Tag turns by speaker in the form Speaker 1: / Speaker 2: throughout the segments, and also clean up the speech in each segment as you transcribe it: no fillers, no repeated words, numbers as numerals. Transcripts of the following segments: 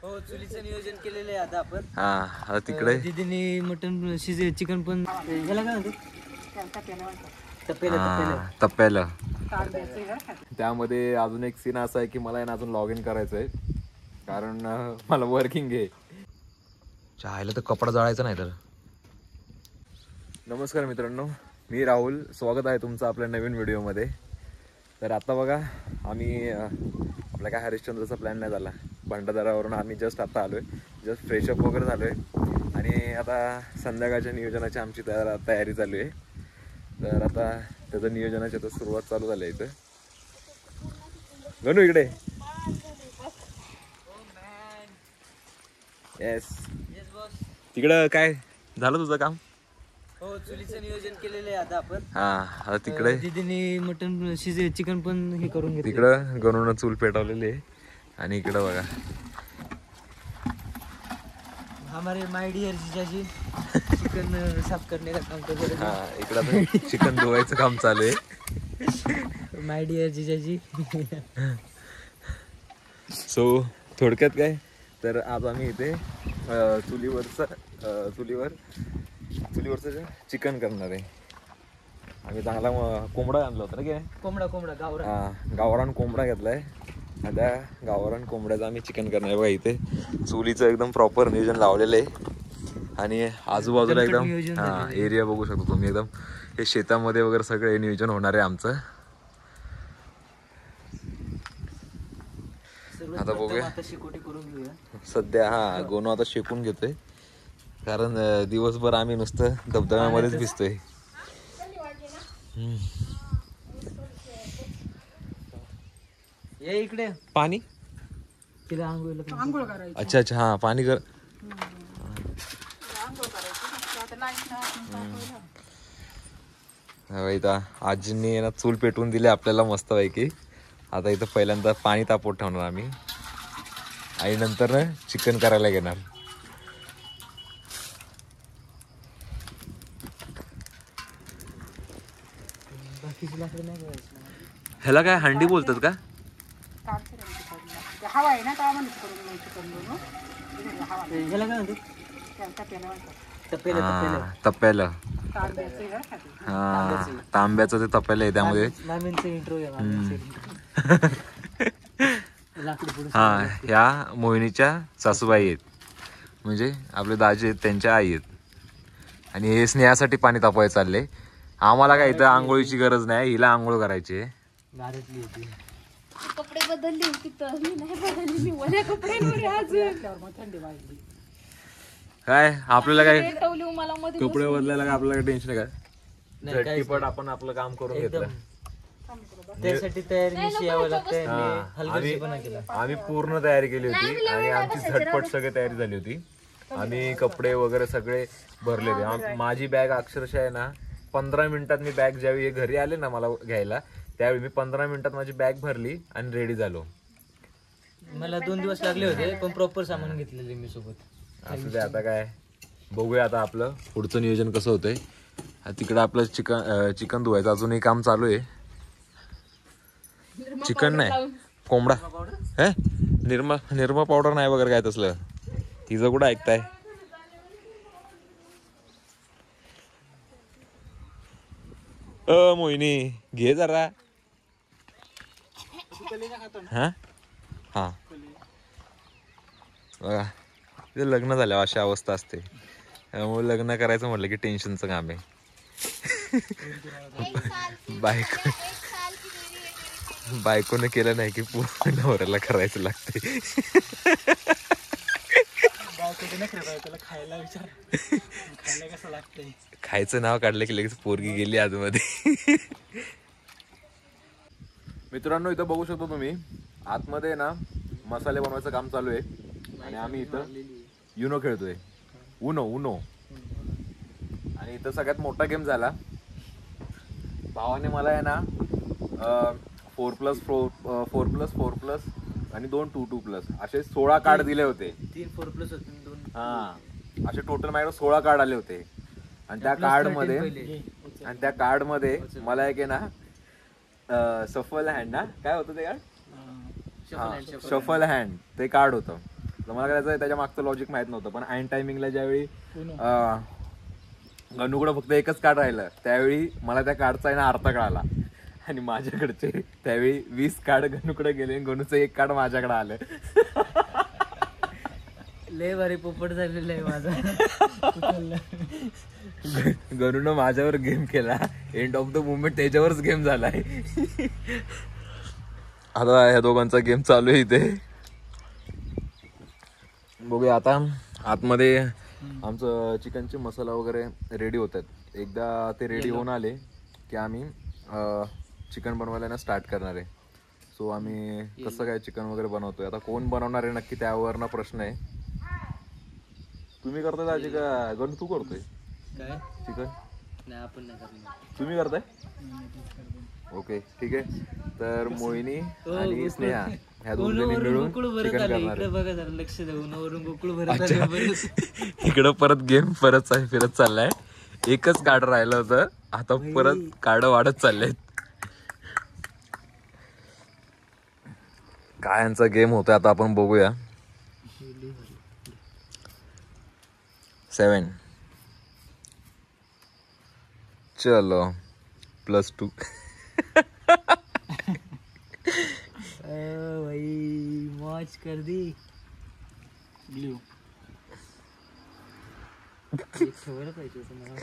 Speaker 1: हो, चुलीचं नियोजन केलेलं आहे आता आपण.
Speaker 2: हा, आता तिकडे
Speaker 1: दीदीने मटन चिकन पण ह्याला काय म्हणते,
Speaker 2: तप्प्याला. त्यामध्ये अजून एक सीन असा आहे की मला आहे अजून लॉग इन करायचं आहे, कारण मला वर्किंग आहे. चायला तर कपडा जळायचा नाही तर. नमस्कार मित्रांनो, मी राहुल. स्वागत आहे तुमचं आपल्या नवीन व्हिडिओमध्ये. तर आता बघा, आम्ही आपला काय हरिश्चंद्रचा प्लॅन नाही झाला. भंडारदऱ्यावरून आम्ही जस्ट आता आलो आहे, जस्ट फ्रेशअप वगैरे झालो आहे आणि आता संध्याकाळच्या नियोजनाची आमची तयारी चालू आहे. तर आता त्याचं नियोजनाची आता सुरुवात चालू झाली आहे इथं. गणू इकडे. येस, तिकडं काय झालं तुझं काम?
Speaker 1: हो, चुलीचं नियोजन केलेलं आहे आता आपण.
Speaker 2: हा, आता तिकडे
Speaker 1: दीदीने मटन चिकन पण हे करून घेतलं.
Speaker 2: तिकडं गणून चूल पेटवलेली आहे आणि इकडं बघा
Speaker 1: हमारे माय डियर जीजाजी चिकन साफ करने का काम कर रहे हैं.
Speaker 2: हा, इकडं चिकन धुवायचं काम चालू आहे.
Speaker 1: माय डियर जीजाजी.
Speaker 2: सो थोडक्यात काय तर आज आम्ही इथे चुलीवरचं चिकन करणार आहे. आम्ही चांगला कोंबडा आणला होता ना की
Speaker 1: कोंबडा गावरान.
Speaker 2: हा, गावरान कोंबडा घेतलाय. आता गावरान कोंबड्याचं आम्ही चिकन करणार आहे. बघा इथे चुलीचं एकदम प्रॉपर नियोजन लावलेलं आहे आणि आजूबाजूला एकदम हा एरिया बघू शकतो तुम्ही. एकदम हे शेतामध्ये वगैरे सगळं नियोजन होणार आहे आमचं. आता बघूया सध्या. हा, गोनो आता शेकून घेतोय कारण दिवसभर आम्ही नुसतं धबधब्यामध्येच भिजतोय.
Speaker 1: ये इकडे
Speaker 2: पाणी
Speaker 1: तिला आंघोळ करायची.
Speaker 2: अच्छा अच्छा, हा पाणी कर. इथं आजींनी ना चूल पेटवून दिली आपल्याला मस्त पैकी. आता इथं पहिल्यांदा पाणी तापवत ठेवणार आम्ही आणि नंतर ना चिकन करायला घेणार. ह्याला काय हंडी बोलतात का? तप्प्याला. हा, तांब्याचं ते तप्प्याला आहे त्यामध्ये. हा, ह्या मोहिनीच्या सासूबाई आहेत, म्हणजे आपले दाजी आहेत त्यांच्या आई आहेत. आणि हे स्नेहासाठी पाणी तापवायला चालले. आम्हाला काय इथं आंघोळीची गरज नाही, हिला आंघोळ करायची.
Speaker 3: कपडे बदलली होती तर मी नाही बदलली. मला
Speaker 2: काय आपल्याला काय
Speaker 3: मला
Speaker 2: कपडे बदलायला काय आपल्याला टेन्शन आहे का? झटकीपट आपण आपलं काम करून घेतलं.
Speaker 1: त्यासाठी तयारी यावं लागतंय.
Speaker 2: आम्ही पूर्ण तयारी केली होती आणि आमची झटपट सगळी तयारी झाली होती. आम्ही कपडे वगैरे सगळे भरले होते. माझी बॅग अक्षरशः आहे ना 15 मिनिटात मी बॅग ज्यावेळी घरी आले ना मला घ्यायला, त्यावेळी मी 15 मिनिटात माझी बॅग भरली आणि रेडी झालो.
Speaker 1: मला 2 दिवस लागले होते पण प्रॉपर सामान घेतलेले मी सोबत.
Speaker 2: असं ते आता काय बघूया आता आपलं पुढचं नियोजन कसं होतंय. तिकडं आपलं चिकन धुवायचं अजूनही काम चालू आहे. चिकन नाही, कोंबडा. हे निरमा पावडर नाही वगैरे काय तसलं. तिचं कुठं ऐकताय? मोहिनी घे जरा. हा हा, बघा तिथे लग्न झाल्यावर अशी अवस्था असते. त्यामुळे लग्न करायचं म्हटलं की टेन्शनचं काम आहे. बायकोने केलं नाही की पूर्ण नवऱ्याला करायचं लागते. खायचं नाव काढलं की लगेच पोरगी गेली आतमध्ये. मित्रांनो, इथं बघू शकतो तुम्ही आतमध्ये ना मसाले बनवायचं काम चालू आहे आणि आम्ही इथं युनो खेळतोय. उनो. आणि इथं सगळ्यात मोठा गेम झाला. भावाने मला आहे ना 4+4+4+ आणि 2 2+2+ असे 16 कार्ड दिले होते.
Speaker 1: 3 4+ होते 2.
Speaker 2: हा, असे टोटल माझ्याकडे 16 कार्ड आले होते. आणि त्या कार्ड मध्ये मला एक आहे ना सफल हँड ना काय होतं ते कार्ड, शफल हँड ते कार्ड होतं. तर मला काय त्याच्या मागचं लॉजिक माहित नव्हतं. पण ऐन टायमिंगला ज्यावेळी गणूकडं फक्त एकच कार्ड राहिलं त्यावेळी मला त्या कार्डचा आहे ना अर्थ कळाला. आणि माझ्याकडचे त्यावेळी 20 कार्ड गणूकडे गेले, गणूचं एक कार्ड माझ्याकडे आलं.
Speaker 1: लय भारी पोपट झालेलं आहे माझा.
Speaker 2: गणूनं माझ्यावर गेम केला. एंड ऑफ द मुवमेंट त्याच्यावरच गेम झालाय. आता ह्या दोघांचा गेम चालू आहे इथे. बघूया आता आतमध्ये आमचं चिकनचे मसाला वगैरे रेडी होत आहेत. एकदा ते रेडी होऊन आले की आम्ही चिकन बनवायला ना स्टार्ट करणार आहे. सो आम्ही कसं काय चिकन वगैरे बनवतोय, आता कोण बनवणार आहे नक्की त्यावर ना प्रश्न आहे. तुम्ही करताय दाजी का गण तू करतोय
Speaker 1: काय
Speaker 2: चिकन?
Speaker 1: नाही आपण नाही करणार.
Speaker 2: तुम्ही करताय? ओके ठीक आहे. तर मोहिनी आणि स्नेहा ह्या दोघांनी मिळून चिकन करणार आहे.
Speaker 1: बघा जरा लक्ष देऊन वरून गोकुळ भरत.
Speaker 2: इकडं परत गेम परत फिरत चाललाय. एकच कार्ड राहिलं होतं, आता परत कार्ड वाढत चाललेत. काय यांचा गेम होतोय आता आपण बघूया. 7 चलो +2.
Speaker 1: भाई मौज कर दी. ब्लू ठेवायला पाहिजे होतं मला.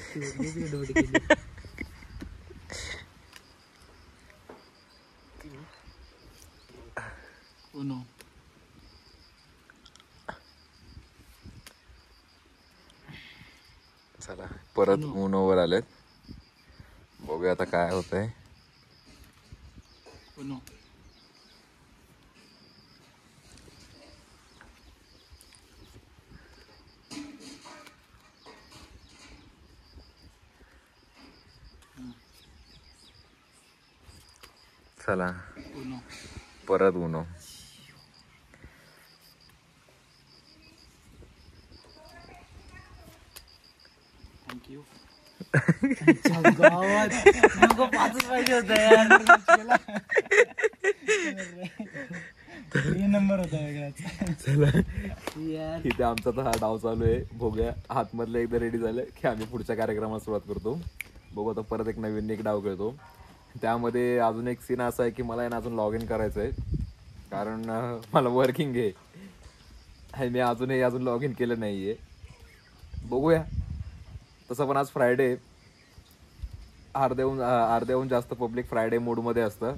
Speaker 2: चला परत उनोवर आलेत. बघूया आता काय होतंय. चला परत उनो.
Speaker 1: थँक्यू. गावात पाचच पाहिजे होता यार. नंबर होता वेगळाच.
Speaker 2: चला इथे आमचा तर हा डाव चालू आहे. बघूया आतमधलं एकदा रेडी झालं की आम्ही पुढच्या कार्यक्रमाला सुरुवात करतो. बघू आता परत एक नवीन एक डाव खेळतो. त्यामध्ये अजून एक सीन असा आहे की मला अजून लॉग इन करायचं आहे, कारण मला वर्किंग आहे आणि मी अजून लॉग इन केलं नाही आहे. बघूया. तसं पण आज फ्रायडे, अर्ध्याहून जास्त पब्लिक फ्रायडे मूडमध्ये असतं.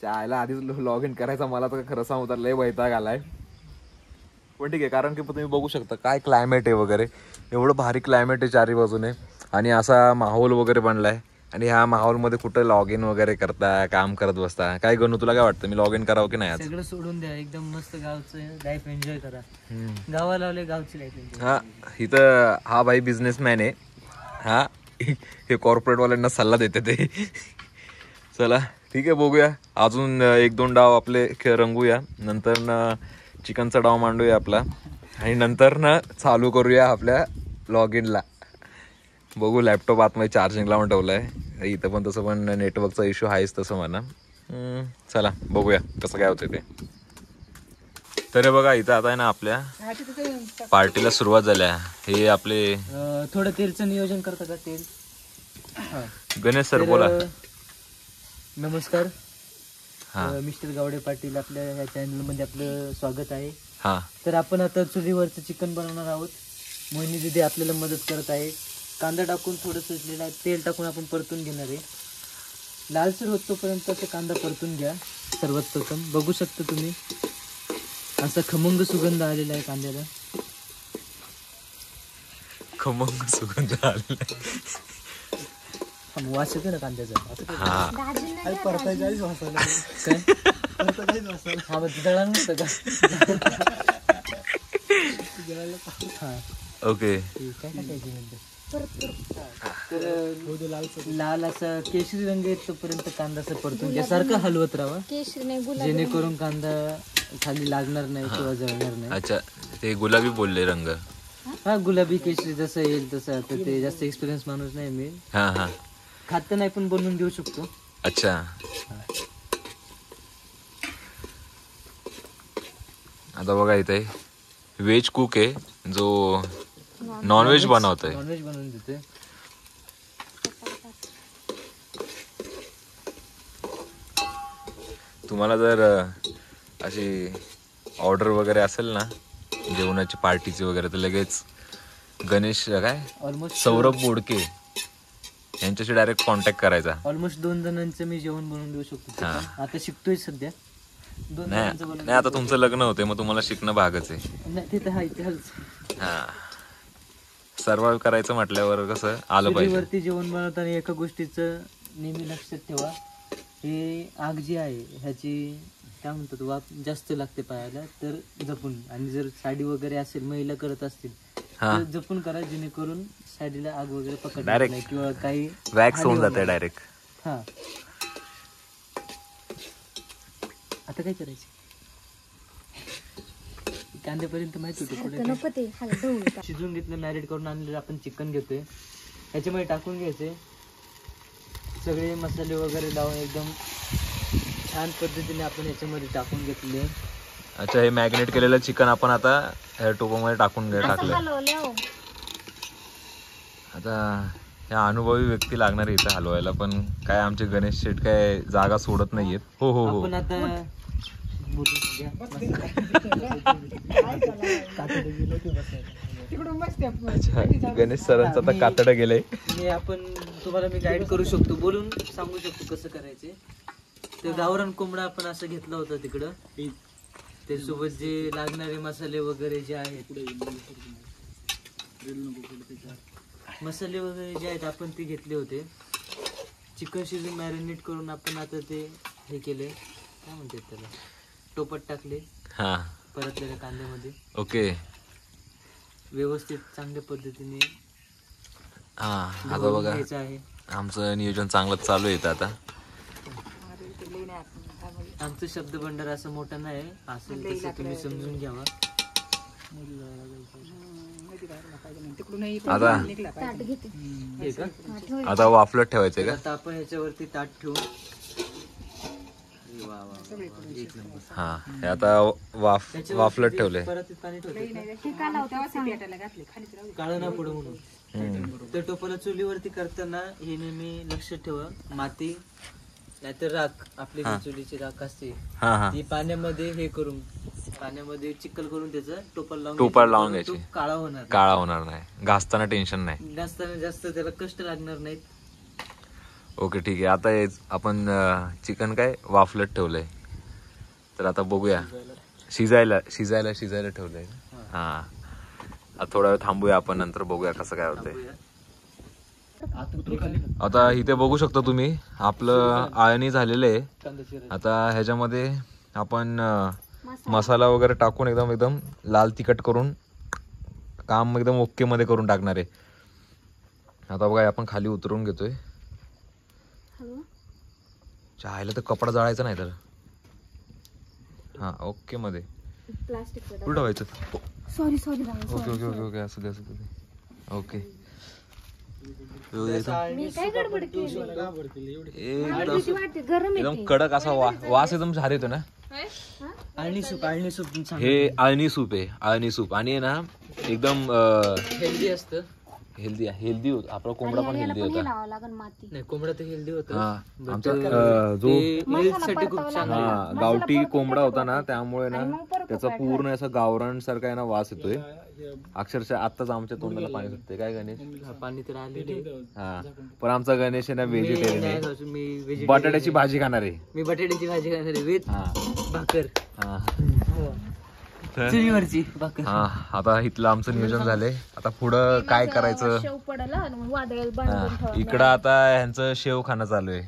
Speaker 2: त्याला आधीच लॉग इन करायचा मला तर खरं सांगू तर लय वैताग आलाय. पण ठीक आहे, कारण की तुम्ही बघू शकता काय क्लायमेट आहे वगैरे. एवढं भारी क्लायमेट आहे चारी बाजूने आणि असा माहोल वगैरे बनलाय. आणि ह्या माहोलमध्ये कुठं लॉग इन वगैरे करता, काम करत बसता. काय गणू तुला काय वाटतं, मी लॉग इन करावं की नाही? आज
Speaker 1: सगळं सोडून द्या, एकदम मस्त गावचं लाईफ एन्जॉय करा. गावाला आले गावची लाईफ एन्जॉय.
Speaker 2: हा इथं हा भाई बिझनेसमॅन आहे. हा हे कॉर्पोरेटवाल्यांना सल्ला देते ते. चला ठीक आहे, बघूया. अजून 1-2 डाव आपले रंगूया, नंतर चिकनचा डाव मांडूया आपला आणि नंतर चालू करूया आपल्या लॉग इनला. बघू. लॅपटॉप आतमध्ये चार्जिंग लावून ठेवलाय. इथं पण तसं पण नेटवर्कचा इश्यू आहेच तसं म्हणा. चला बघूया कसं काय होतं ते. तर बघा इथं आता आहे ना आपल्या पार्टीला सुरुवात झाल्या. हे आपले
Speaker 1: थोडं तेलचं नियोजन करता का? तेल
Speaker 2: गणेश सर बोला.
Speaker 1: नमस्कार. मिस्टर गावडे पाटील आपल्या ह्या चॅनलमध्ये आपलं स्वागत आहे.
Speaker 2: हा
Speaker 1: तर आपण आता चुलीवरचं चिकन बनवणार आहोत. मोहिनी दीदी आपल्याला मदत करत आहे. कांदा टाकून थोडंसं तेल टाकून आपण परतून घेणार आहे. लालसर होत तोपर्यंत असं कांदा परतून घ्या. सर्वात प्रथम बघू शकता तुम्ही असा खमंग सुगंध आलेला आहे कांद्याला.
Speaker 2: खमंग सुगंध आलेला
Speaker 1: वास येतो ना कांद्याचा.
Speaker 2: हा
Speaker 1: हा मग दळण नसतं का?
Speaker 2: ओके.
Speaker 1: तर लाल असा केशरी रंग येतोपर्यंत कांदा असं परतून घ्या. सारखं हलवत राहा जेणेकरून कांदा खाली लागणार नाही किंवा जळणार नाही.
Speaker 2: अच्छा, ते गुलाबी बोलले रंग.
Speaker 1: हा गुलाबी केशरी जसं येईल तसं. आता ते जास्त एक्सपिरियन्स माणूस नाही मी.
Speaker 2: हा हा
Speaker 1: खात नाही पण बनवून देऊ शकतो.
Speaker 2: अच्छा आता बघा इथे व्हेज कुक आहे जो नॉनव्हेज बनवतोय.
Speaker 1: नॉनव्हेज बनवून देते.
Speaker 2: तुम्हाला जर अशी ऑर्डर वगैरे असेल ना जेवणाची पार्टीची वगैरे तर लगेच गणेश काय
Speaker 1: ऑलमोस्ट
Speaker 2: सौरभ बोडके यांच्याशी डायरेक्ट कॉन्टॅक्ट करायचा.
Speaker 1: ऑलमोस्ट 2 जणांचं मी जेवण बनवून देऊ शकतो.
Speaker 2: हा.
Speaker 1: आता शिकतोय सध्या. 2
Speaker 2: नाही
Speaker 1: जणांचं बनवून
Speaker 2: नाही, आता तुमचं लग्न होते मग तुम्हाला शिकणं भागच आहे.
Speaker 1: नाही ते तर आहे.
Speaker 2: हा सर्वाइव्ह करायचं म्हटल्यावर कसं आलं पाहिजे.
Speaker 1: चुलीवरती जेवण बनवताना एका गोष्टीचं नेहमी लक्षात ठेवा, हे आग जी आहे ह्याची काय म्हणतात वाफ जास्त लागते पायाला, तर जपून. आणि जर साडी वगैरे असेल महिला करत असतील
Speaker 2: हा.
Speaker 1: तर जपून करा, जेणेकरून साडीला आग वगैरे पकडणार
Speaker 2: Direct
Speaker 1: नाही किंवा काही
Speaker 2: वॅक्स होऊन
Speaker 1: हानी
Speaker 2: जाते
Speaker 1: होणार.
Speaker 2: डायरेक्ट.
Speaker 1: हा आता काय करायचं, कांद्यापर्यंत माहित होतं पुढे
Speaker 3: नको ते हलवून
Speaker 1: शिजून घेतलं, मॅरिनेट करून आणलेलं आपण चिकन घेतोय, ह्याच्यामध्ये टाकून घ्यायचे. सगळे मसाले वगैरे लावून एकदम छान पद्धतीने आपण ह्याच्यामध्ये टाकून घेतले.
Speaker 2: अच्छा हे मॅग्नेट केलेलं चिकन आपण आता ह्या टोपामध्ये टाकलं.
Speaker 3: हलवलं.
Speaker 2: आता ह्या अनुभवी व्यक्ती लागणार आहे इथं हलवायला, पण काय आमचे गणेश शेठ काय जागा सोडत नाहीयेत. हो हो हो
Speaker 1: आपण आता
Speaker 2: अच्छा गणेश सरांचं आता कातडं गेलंय.
Speaker 1: तुम्हाला मी गाईड करू शकतो, बोलून सांगू शकतो कसं करायचे. ते गावरान कोंबडा आपण असं घेतला होता तिकडं, ते सोबत जे लागणारे मसाले वगैरे जे आहेत, मसाले वगैरे जे आहेत आपण ते घेतले होते. चिकन शिजून मॅरिनेट करून आपण आता ते हे केले, काय म्हणतात त्याला, टोपट टाकले
Speaker 2: हा
Speaker 1: परतलेल्या कांद्यामध्ये.
Speaker 2: ओके
Speaker 1: व्यवस्थित चांगल्या पद्धतीने
Speaker 2: हा. आता
Speaker 1: ढवळून
Speaker 2: बघा
Speaker 1: घ्यायचं आहे.
Speaker 2: आमचं नियोजन चांगलंच चालू आहे इथं आता.
Speaker 1: आमचं शब्द भंडार असं मोठं नाही, असेल तसं तुम्ही समजून घ्यावा.
Speaker 2: आता
Speaker 3: ताट घेते.
Speaker 1: हे का
Speaker 2: आता वाफलत ठेवायचंय का?
Speaker 1: आता आपण ह्याच्यावरती ताट ठेवून, वा, वा, वा, वा, एक नंबर.
Speaker 2: हा हे आता वाफलत ठेवलंय.
Speaker 1: परत पाणी ठेवते
Speaker 3: हे का लावते सांग.
Speaker 1: काळं ना पुढं म्हणून. तर टोपाला चुलीवरती करताना हे नेहमी लक्षात ठेवा, माती नाहीतर राख, आपली जी चुलीची राख असते
Speaker 2: हा हा
Speaker 1: ती पाण्यामध्ये हे करून, पाण्यामध्ये चिखल करून त्याचं टोपाला
Speaker 2: टोपाला लावून
Speaker 1: तो
Speaker 2: घ्यायची.
Speaker 1: काळा होणार
Speaker 2: काळा होणार नाही, घासताना टेन्शन नाही.
Speaker 1: जास्त त्याला कष्ट लागणार नाहीत.
Speaker 2: ओके ठीक आहे. आता हे आपण चिकन काय वाफलत ठेवलंय, तर आता बघूया. शिजायला ठेवलंय. हा आता थोडा वेळ थांबूया आपण, नंतर बघूया कसं काय होतंय. आता इथे बघू शकता तुम्ही आपलं आळणी झालेलं आहे. आता ह्याच्यामध्ये आपण मसाला वगैरे टाकून एकदम लाल तिखट करून काम एकदम ओके मध्ये करून टाकणार आहे. आता बघा आपण खाली उतरून घेतोय. चायला तर कपडा जाळायचा नाही तर. हा ओके मध्ये
Speaker 3: प्लास्टिक
Speaker 2: कुठं ठेवायचं?
Speaker 3: Sorry
Speaker 2: okay okay okay okay असू दे ओके.
Speaker 3: मी काय गडबड केली.
Speaker 2: एकदम
Speaker 3: वाटते गरम
Speaker 2: एकदम कडक असा वास एकदम भारी येतो ना.
Speaker 1: आळणी सूप
Speaker 2: हे आळणी सूप आहे. आळणी सूप आणि ना एकदम
Speaker 1: हेल्दी असतं.
Speaker 2: हेल्दी होत. आपला कोंबडा पण हेल्दी होता.
Speaker 3: माती
Speaker 1: नाही, कोंबडा तर हेल्दी होता.
Speaker 2: हा आमचा जो
Speaker 1: हेल्थसाठी खूप छान आहे.
Speaker 2: हा गावठी कोंबडा होता ना, त्यामुळे ना त्याचा पूर्ण असा गावरान सारखा आहे ना वास येतोय. अक्षरशः आताच आमच्या तोंडाला पाणी सुटते. काय गणेश?
Speaker 1: पाणी तर आलेले.
Speaker 2: हा पण आमचा गणेश आहे ना व्हेजिटेरियन आहे.
Speaker 1: मी vegetarian
Speaker 2: बटाट्याची भाजी खाणार आहे.
Speaker 1: मी बटाट्याची भाजी खाणार आहे विथ भाकर.
Speaker 2: हा
Speaker 1: चुलीवरची भाकर.
Speaker 2: हा आता इथलं आमचं नियोजन झालंय. आता पुढं काय करायचं?
Speaker 3: शेव पडला आणि मग वादळ बांधून ठेवा.
Speaker 2: इकडं आता ह्यांचं शेव खाणं चालू आहे.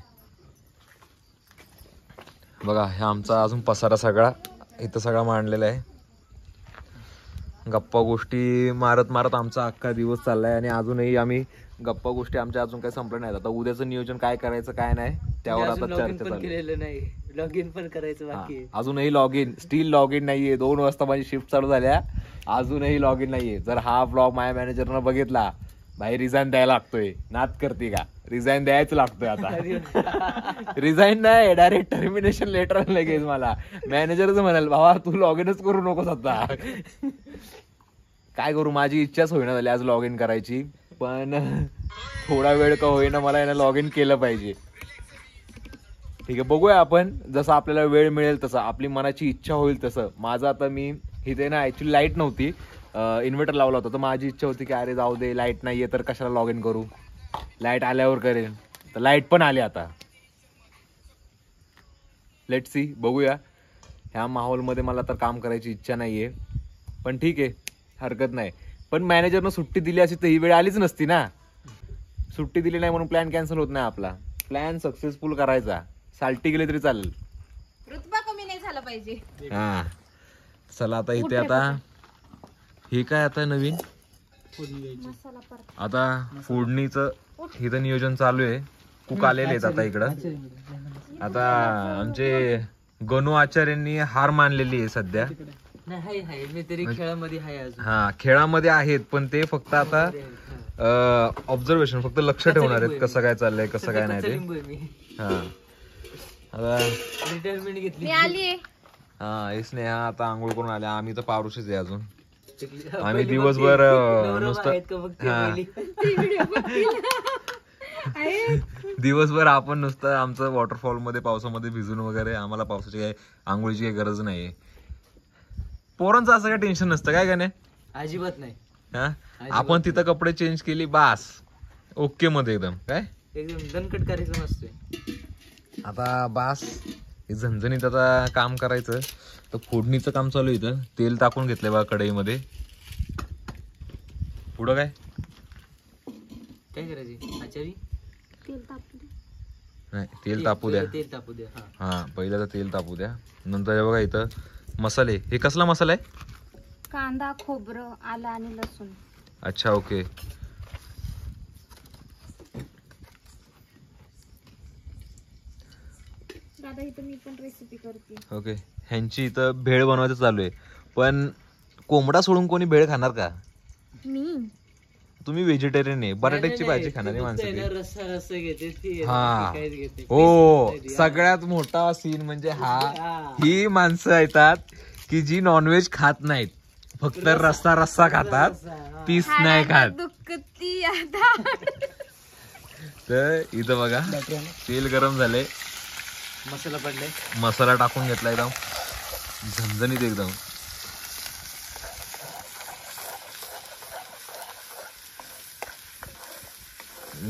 Speaker 2: बघा हे आमचा अजून पसारा सगळा इथं सगळा मांडलेला आहे. गप्पा गोष्टी मारत आमचा अख्खा दिवस चाललाय आणि अजूनही आम्ही गप्पा गोष्टी आमच्या अजून काही संपल्या नाहीत. आता उद्याचं नियोजन काय करायचं काय नाही त्यावर आता चर्चा
Speaker 1: पण
Speaker 2: चालू.
Speaker 1: केलेलं नाही, लॉग इन पण करायचं बाकी आहे.
Speaker 2: अजूनही log in steel log in नाहीये. 2 वाजता माझी शिफ्ट चालू झाल्या, अजूनही लॉग इन नाहीये. जर हा ब्लॉग माझ्या मॅनेजरनं बघितला भाई रिझाईन द्यायला लागतोय, नाद करते का? रिझाईन द्यायच लागतोय आता. रिझाईन नाही, डायरेक्ट टर्मिनेशन लेटर लगेच मला मॅनेजरच म्हणाल भावा तू लॉग इनच करू नकोस आता. काय करू, माझी इच्छाच होईना झाली आज लॉग इन करायची, पण थोडा वेळ का होईना मला यानं लॉग इन केलं पाहिजे. ठीक आहे, बघूया आपण, जसं आपल्याला वेळ मिळेल तसं, आपली मनाची इच्छा होईल तसं. माझं आता मी इथे ना ऍक्च्युली लाईट नव्हती, इन्व्हर्टर लावला होता, तर माझी इच्छा होती की अरे जाऊ दे, लाईट नाहीये तर कशाला लॉग इन करू, लाईट आल्यावर करेन. तर लाईट पण आली आता. लेट्स सी, बघूया. ह्या माहोलमध्ये मला तर काम करायची इच्छा नाहीये, पण ठीक आहे, हरकत नाही. पण मॅनेजरनं सुट्टी दिली असती तर ही वेळ आलीच नसती ना. सुट्टी दिली नाही म्हणून प्लॅन कॅन्सल होत नाही आपला. प्लॅन सक्सेसफुल करायचा, साल्टी गेली तरी चालेल.
Speaker 3: रुतबा कमी नाही झाला पाहिजे.
Speaker 2: हा चला आता इथे आता हे काय आता नवीन
Speaker 3: मसाला परत
Speaker 2: आता फोडणीचं इथं नियोजन चालू आहे. कुक आलेले आहेत आता इकडं. आता आमचे गणू आचार्यांनी हार मानलेली आहे सध्या.
Speaker 1: नाही हाय मी तरी खेळामध्ये हाय अजून.
Speaker 2: हा खेळामध्ये आहेत, पण ते फक्त आता ऑब्झर्वेशन, फक्त लक्ष ठेवणार आहेत कसं काय चाललंय कसं काय नाही ते. हा आता
Speaker 1: रिटायरमेंट घेतली.
Speaker 3: मी आलीये.
Speaker 2: हा इसने हा आता आंघोळ करून आल्या. आम्ही तर पारुशीच आहे अजून. आम्ही दिवसभर नुसतं दिवसभर आपण नुसतं आमचं वॉटरफॉल मध्ये पावसामध्ये भिजून वगैरे, आम्हाला पावसाची काही आंघोळीची काही गरज नाहीये. पोरांचं असं काही टेन्शन नसतं काय का नाही?
Speaker 1: अजिबात नाही.
Speaker 2: हा आपण तिथं कपडे चेंज केली बास, ओके मध्ये एकदम काय
Speaker 1: एकदम दणकट कार्यक्रम असतोय.
Speaker 2: आता बास हे झणझणीत आता काम करायचं. तर फोडणीचं काम चालू आहे. इथं तेल टाकून घेतलंय बघा कढईमध्ये. पुढं काय
Speaker 1: काय करायची आचारी?
Speaker 3: तेल तापू दे.
Speaker 2: नाही, तेल तापू द्या.
Speaker 1: तेल तापू द्या.
Speaker 2: हा पहिलं तर तेल तापू द्या. नंतर हे बघा इथं मसाले. हे कसला मसाला आहे?
Speaker 3: कांदा, खोबरं, आलं आणि लसूण.
Speaker 2: अच्छा ओके.
Speaker 3: दादा इथं मी पण रेसिपी करते.
Speaker 2: ओके, ह्यांची इथं भेळ बनवायचं चालू आहे. पण कोंबडा सोडून कोणी भेळ खाणार का?
Speaker 3: मी
Speaker 2: तुम्ही व्हेजिटेरियन आहे, बटाट्याची भाजी खाणारी माणसं ती.
Speaker 1: रस्सा रस्सा घेते ती.
Speaker 2: हा
Speaker 1: काहीच घेते.
Speaker 2: हो, सगळ्यात मोठा सीन म्हणजे हा. ही माणसं येतात की जी नॉनव्हेज खात नाहीत, फक्त रस्सा रस्सा खातात, पीस नाही खात.
Speaker 3: दुखती आता.
Speaker 2: तर इथं बघा तेल गरम झाले,
Speaker 1: मसाला पडलाय,
Speaker 2: मसाला टाकून घेतला एकदम झणझणीत एकदम.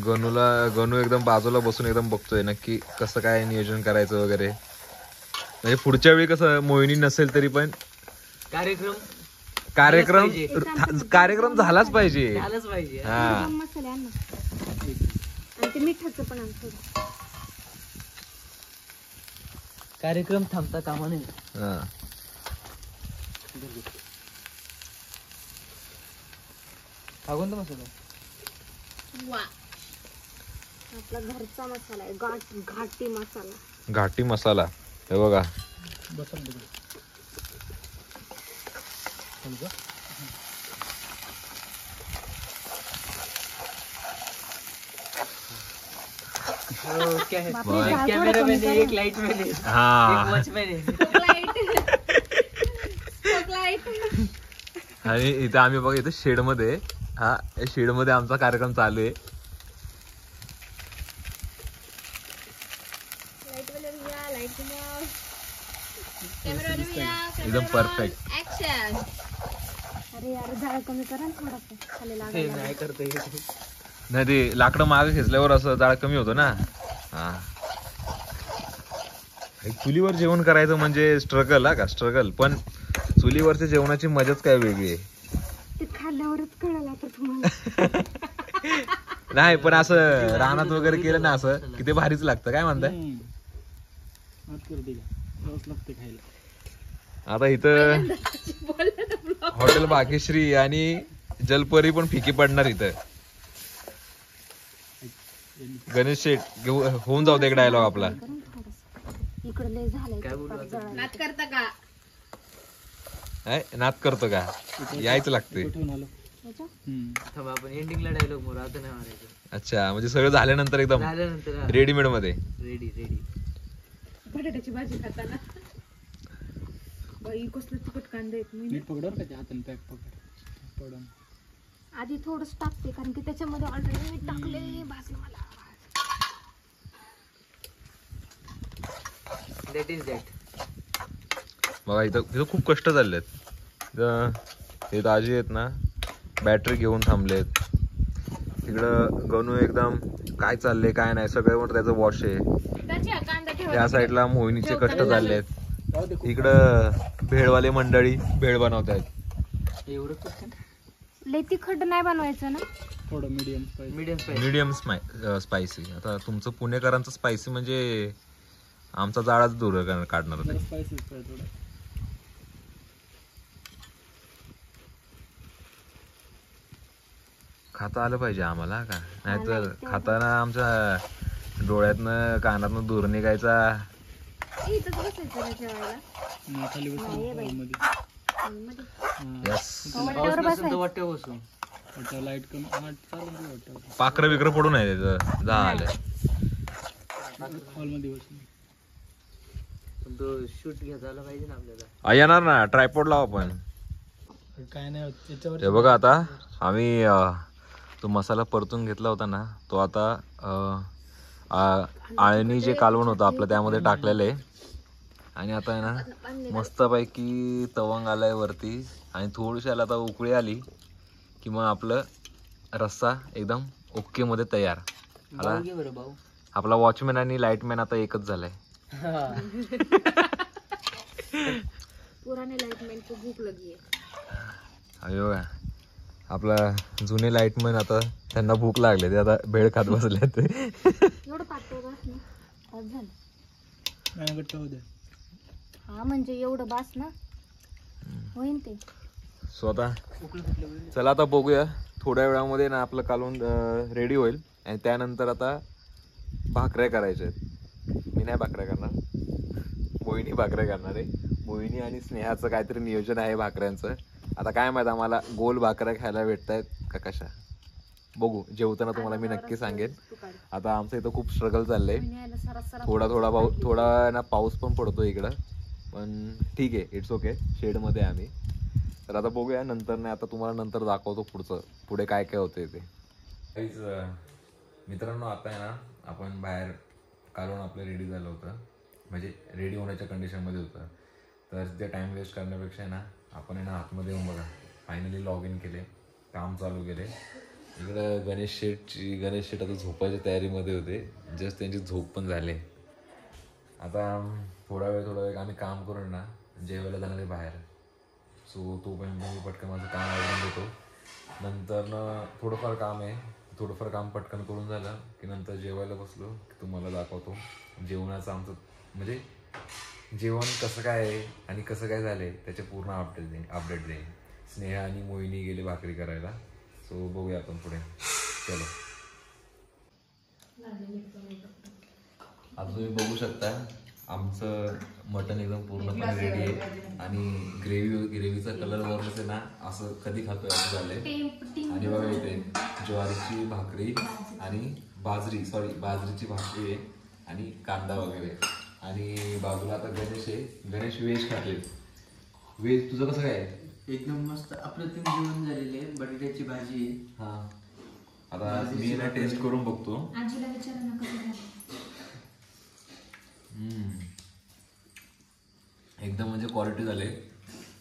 Speaker 2: गणू एकदम बाजूला बसून एकदम बघतोय नक्की कसं काय नियोजन करायचं वगैरे. म्हणजे पुढच्या वेळी कसं मोहिनी नसेल तरी पण कार्यक्रम झालाच पाहिजे.
Speaker 1: झालंच पाहिजे.
Speaker 2: हा
Speaker 3: मसाले आण ना. आणि ते मिठाचं पण आण थोडं.
Speaker 1: कार्यक्रम थांबता कामा नये.
Speaker 2: हा
Speaker 1: हा कोणता मसाला?
Speaker 3: वा, आपला घरचा मसाला आहे. घाटी मसाला.
Speaker 2: घाटी मसाला. हे बघा
Speaker 1: कॅमेरामॅन एक लाईट मॅन आहे,
Speaker 2: हा.
Speaker 1: एक वॉचमॅन आहे.
Speaker 2: आणि इथं आम्ही बघा इथं शेड मध्ये, हा शेड मध्ये आमचा कार्यक्रम चालू आहे. एकदम परफेक्ट.
Speaker 3: अरे यार जाळ कमी करा ना थोडासा, खाली लागायला.
Speaker 1: नाही करता येत.
Speaker 2: नाही ते लाकडं मागे खेचल्यावर असं जाळ कमी होतं ना. हा चुलीवर जेवण करायचं म्हणजे स्ट्रगल. हा का स्ट्रगल, पण चुलीवरच्या जेवणाची मजाच काय वेगळी आहे.
Speaker 3: ते खाल्ल्यावरच कळालं आता तुम्हाला.
Speaker 2: नाही पण असं रानात वगैरे केलं ना असं की ते भारीच लागतं. काय म्हणताय? आता इथं हॉटेल भाग्यश्री आणि जलपरी पण फिकी पडणार इथं. गणेश शेठ होऊन जाऊ दे एक डायलॉग आपला.
Speaker 3: इकडे लय झालंय. नाच करता का?
Speaker 2: नात करतो का? यायच लागते.
Speaker 3: याच्या
Speaker 1: थांबा आपण एंडिंगला डायलॉग मारू, आता नाही मारायचं.
Speaker 2: अच्छा म्हणजे सगळं झाल्यानंतर एकदम
Speaker 1: झाल्यानंतर
Speaker 2: रेडीमेड मध्ये.
Speaker 1: Ready ready.
Speaker 3: बटाट्याची भाजी खाताना बाई कसलं तिखट कांदे आहेत. मी
Speaker 4: पकडवर का हाताने पॅक पकड.
Speaker 3: आधी थोडंच टाकते कारण की त्याच्यामध्ये ऑलरेडी मीठ टाकले. भाजलं मला.
Speaker 1: That is that.
Speaker 2: बघा इथं खूप कष्ट झाले आहेत. हे दाजी आहेत ना बॅटरी घेऊन थांबलेत. तिकडं गणू एकदम काय चाललंय काय नाही सगळं मोठं त्याचं वॉश आहे. त्या साईडला मोहिनीचे कष्ट चाललेत. इकडं भेळवाले मंडळी भेळ बनवत आहेत.
Speaker 1: एवढं कसं
Speaker 3: लय तिखट नाही बनवायचं ना,
Speaker 4: थोडं मीडियम
Speaker 2: मीडियम स्पायसी. आता तुमचं पुणेकरांचं स्पायसी म्हणजे आमचा जाळाच दूर काढणार होते.
Speaker 4: स्पायसी थोडं.
Speaker 2: खाता आलं पाहिजे आम्हाला का, नाहीतर खाताना आमच्या डोळ्यातनं कानातनं दूर निघायचा.
Speaker 3: इथंच बसायचं ना जेवायला.
Speaker 4: खाली बसून हॉलमध्ये.
Speaker 2: यस.
Speaker 1: पाऊस नसेल तर वाट्यावर बसू.
Speaker 4: लाईट कमी चालून वाटतं.
Speaker 2: पाखरं बिकर पडू नये त्याचं झालं.
Speaker 4: हॉलमध्ये बसून.
Speaker 1: पण तो शूट घेता आला पाहिजे ना आपल्याला.
Speaker 2: येणार ना ट्रायपॉड लाव आपण.
Speaker 4: काय नाही होत त्याच्यावर.
Speaker 2: हे बघा आता आम्ही तो मसाला परतून घेतला होता ना तो आता आळणी जे कालवण होतं आपलं त्यामध्ये टाकलेलं आहे. आणि आता आहे ना मस्तपैकी तवंग आलाय वरती आणि थोडीशी आता उकळी आली की मग आपलं रस्सा एकदम ओके मध्ये तयार.
Speaker 1: भाऊ घे बरं भाऊ.
Speaker 2: आपला वॉचमॅन आणि लाईटमॅन आता एकच झालाय.
Speaker 3: पुराने लाईटमॅन को भूक लगी है.
Speaker 2: अयो आपला जुने लाईटमॅन आता त्यांना भूक लागले ते आता भेळ खात बसले.
Speaker 3: एवढं पातळ बास ना आज झालं.
Speaker 4: नाही गट्ट होऊ दे.
Speaker 3: हा म्हणजे एवढं बास ना होईन ते.
Speaker 2: सो आता चला आता बघूया थोड्या वेळामध्ये ना आपलं कालवण रेडी होईल. आणि त्यानंतर आता भाकऱ्या करायच्या आहेत. मी नाही भाकऱ्या करणार, मोहिनी भाकऱ्या करणार आहे. मोहिनी आणि स्नेहाचं काहीतरी नियोजन आहे भाकऱ्यांचं. आता काय माहित आम्हाला गोल भाकऱ्या खायला भेटत आहेत का कशा बघू. जेवताना तुम्हाला मी नक्की सांगेन. आता आमचं इथं खूप स्ट्रगल चाललंय. थोडा ना पाऊस पण पडतो इकडं पण ठीक आहे इट्स ओके. शेडमध्ये आम्ही. तर आता बघूया नंतर नाही आता तुम्हाला नंतर दाखवतो पुढे काय काय होते ते. मित्रांनो आता आहे ना आपण बाहेर कालवण आपलं रेडी झालं होतं म्हणजे रेडी होण्याच्या कंडिशनमध्ये होतं. तर ते टाईम वेस्ट करण्यापेक्षा आहे ना आपण आहे ना आतमध्ये येऊन बघा फायनली लॉग इन केले, काम चालू केले. इकडं गणेश शेठ आता झोपायच्या तयारीमध्ये होते. जस्ट त्यांची झोप पण झाली. आता थोडा वेळ आम्ही काम करून ना जेवायला जाणार आहे बाहेर. सो तोपर्यंत मी पटकन माझं काम आवरून देतो. नंतर थोडंफार काम आहे, थोडंफार काम पटकन करून झालं की नंतर जेवायला बसलो की तुम्हाला दाखवतो जेवणाचं आमचं म्हणजे जेवण कसं काय आहे आणि कसं काय झालं आहे त्याचे पूर्ण अपडेट देईन. स्नेहा आणि मोहिनी गेले भाकरी करायला. सो बघूया आपण पुढे. चलो आता तुम्ही बघू शकता आमचं मटण एकदम पूर्णपणे रेडी आहे. आणि ग्रेव्हीचा कलर वरच आहे ना असं कधी खातोय असं झालंय. आणि बघा इथे ज्वारीची भाकरी आणि बाजरीची भाकरी आहे आणि कांदा वगैरे. आणि बाजूला आता गणेश आहे. गणेश व्हेज खाते. व्हेज तुझं कसं काय आहे?
Speaker 1: एकदम मस्त अप्रतिम जेवण झालेले आहे. बटाट्याची भाजी आहे.
Speaker 2: हा आता मी ना टेस्ट करून बघतो.
Speaker 3: आजीला विचारा ना कसं झालं.
Speaker 2: एकदम म्हणजे क्वालिटी झाले.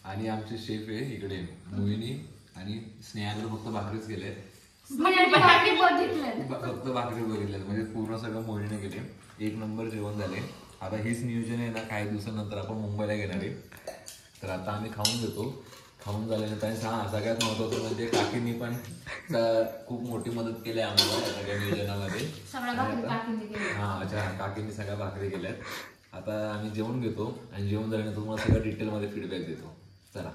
Speaker 2: आणि आमचे शेफ आहे इकडे मोहिनी आणि स्नेहाला फक्त भाकरीच गेले. फक्त भाकरी बघितल्या म्हणजे पूर्ण सगळं मोहिनीने केले. एक नंबर जेवण झाले. आता हेच नियोजन आहे ना काही दिवसानंतर आपण मुंबईला घेणार आहे. तर आता आम्ही खाऊन घेतो. खाऊन झाल्यानंतर सगळ्यात महत्वाचं म्हणजे काकींनी पण खूप मोठी मदत केली आम्हाला या सगळ्या नियोजनामध्ये. हा अच्छा काकींनी सगळ्या भाकरी केल्यात. आता आम्ही जेवण घेतो आणि जेवण झाल्यानंतर तुम्हाला सगळं डिटेलमध्ये फीडबॅक देतो. चला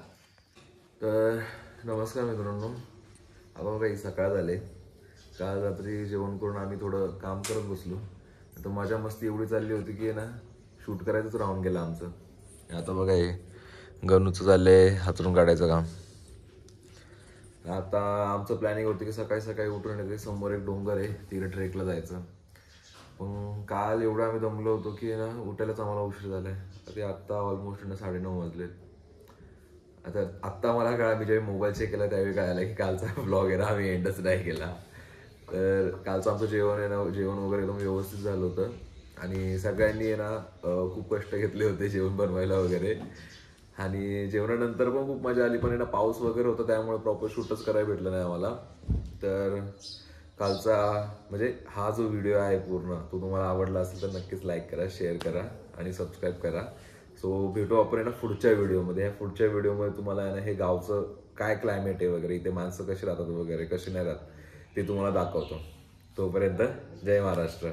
Speaker 2: तर नमस्कार मित्रांनो. आता बघा सकाळ झाले. काल रात्री जेवण करून आम्ही थोडं काम करत बसलो. तर मजा मस्ती एवढी चालली होती की ना शूट करायचंच राहून गेलं आमचं. आता बघा हे गणूचं चाललंय हातरून काढायचं काम. आता आमचं प्लॅनिंग होतं की सकाळी सकाळी उठून येते, समोर एक डोंगर आहे तिकडे ट्रेकला जायचं. पण काल एवढं आम्ही दमलो होतो की ना उठायलाच आम्हाला उशीर झालाय. ते आत्ता ऑलमोस्ट 9:30 वाजलेत. आता आत्ता मला कळा, मी जेव्हा मोबाईल चेक केला त्यावेळी कळालं की कालचा ब्लॉग आहे ना आम्ही एंडच नाही केला. तर कालचं आमचं जेवण आहे ना, जेवण वगैरे एकदम व्यवस्थित झालं होतं आणि सगळ्यांनी आहे ना खूप कष्ट घेतले होते जेवण बनवायला वगैरे. आणि जेवणानंतर पण खूप मजा आली, पण आहे ना पाऊस वगैरे होता त्यामुळे प्रॉपर शूटच करायला भेटलं नाही आम्हाला. तर कालचा म्हणजे हा जो व्हिडिओ आहे पूर्ण तो तुम्हाला आवडला असेल तर नक्कीच लाईक करा, शेअर करा आणि सबस्क्राईब करा. सो भेटू आपण ना पुढच्या व्हिडिओमध्ये. या पुढच्या व्हिडिओमध्ये तुम्हाला आहे ना हे गावचं काय क्लायमेट आहे वगैरे, इथे माणसं कशी राहतात वगैरे कशी नाही राहत ते तुम्हाला दाखवतो. तोपर्यंत जय महाराष्ट्र.